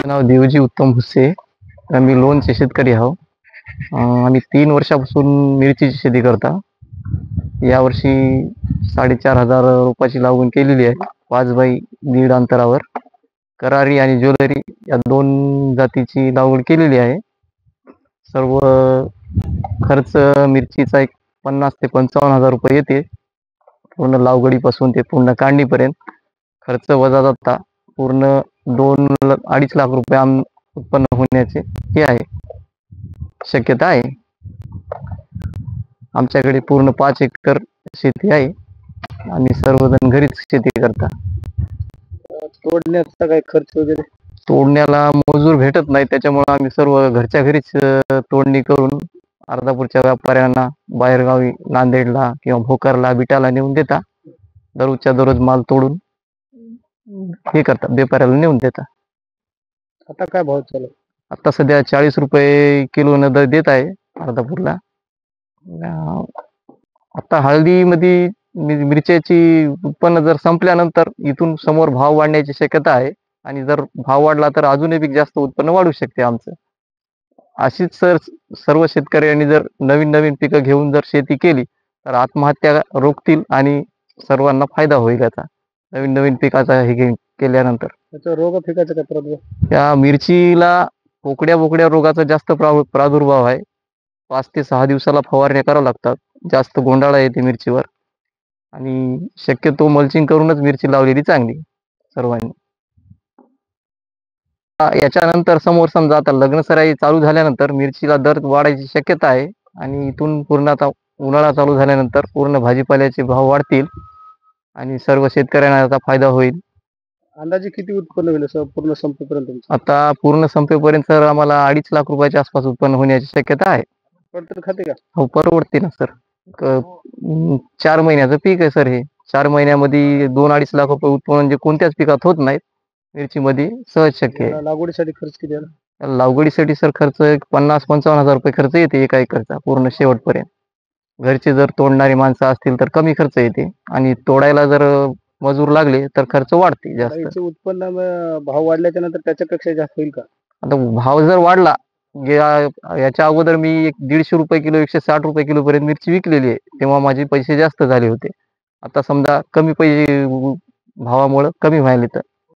नाव देवजी उत्तम भुसे. आम्ही लोणचे शेतकरी आहोत. आम्ही 3 वर्षापासून मिरचीची शेती करता. यावर्षी 4,500 रोपाची लागवड केलेली आहे. 5x1.5 अंतरावर करारी आणि ज्वेलरी या 2 जातीची लागवड केलेली आहे. सर्व खर्च मिरचीचा एक 50,000 ते 55,000 रुपये येते. पूर्ण लागवडीपासून ते पूर्ण काढणीपर्यंत खर्च वजा जाता पूर्ण 2-2.5 लाख रुपये उत्पन्न होण्याचे हे आहे, शक्यता आहे. आमच्याकडे पूर्ण 5 एकर शेती आहे. आम्ही सर्वजण घरीच शेती करता. तोडण्याचा काय खर्च वगैरे? तोडण्याला मजूर भेटत नाही, त्याच्यामुळे आम्ही सर्व घरच्या घरीच तोडणी करून अर्धापूरच्या व्यापाऱ्यांना बाहेरगावी नांदेडला किंवा भोकरला बिटाला नेऊन देता. दररोजच्या दररोज माल तोडून हे करता, व्यापाऱ्याला नेऊन देता. आता काय भाव चालू? आता सध्या 40 रुपये किलो न दर देत आहे अर्धापूरला. आता हळदीमध्ये मिरच्याची उत्पन्न जर संपल्यानंतर इथून समोर भाव वाढण्याची शक्यता आहे आणि जर भाव वाढला तर अजूनही जास्त उत्पन्न वाढू शकते आमचं. अशीच सर्व शेतकऱ्यांनी जर नवीन नवीन पिकं घेऊन जर शेती केली तर आत्महत्या रोखतील आणि सर्वांना फायदा होईल याचा. नवीन नवीन पिकाचा हे केल्यानंतर त्याचा रोग पिकाचा काय प्रादुर्भाव? या मिरचीला पोकड्या रोगाचा जास्त प्रादुर्भाव आहे. 5 ते 6 दिवसाला फवारण्या कराव्या लागतात. जास्त गोंडाळा येते मिरचीवर आणि शक्यतो मल्चिंग करूनच मिरची लावलेली चांगली सर्वांनी. याच्यानंतर समोर समजा आता लग्नसराई चालू झाल्यानंतर मिरचीला दर वाढायची शक्यता आहे आणि इथून पूर्ण आता उन्हाळा चालू झाल्यानंतर पूर्ण भाजीपाल्याचे भाव वाढतील आणि सर्व शेतकऱ्यांना याचा फायदा होईल. अंदाजे किती उत्पन्न होईल पूर्ण संपेपर्यंत? आता पूर्ण संपेपर्यंत सर आम्हाला 2.5 लाख रुपयाच्या आसपास उत्पन्न होण्याची शक्यता आहे. परवडतं खाते का? हो, परवडते ना सर. 4 महिन्याचं पीक आहे सर हे. 4 महिन्यामध्ये 2-2.5 लाख रुपये उत्पन्न म्हणजे कोणत्याच पिकात होत नाहीत. मिरचीमध्ये सहज शक्य आहे. लागवडीसाठी खर्च किती आला? लागवडीसाठी सर खर्च 50-55 हजार रुपये खर्च येते एका एकरचा पूर्ण शेवटपर्यंत. घरचे जर तोडणारी माणसं असतील तर कमी खर्च येते आणि तोडायला जर मजूर लागले तर खर्च वाढते जास्त. उत्पन्न भाव वाढल्याच्या नंतर त्याच्यापेक्षा जास्त होईल का? आता भाव जर वाढला, याच्या अगोदर मी 150 रुपये किलो 160 रुपये किलो पर्यंत मिरची विकलेली आहे, तेव्हा माझे पैसे जास्त झाले होते. आता समजा कमी पैसे भावामुळे कमी व्हायले तर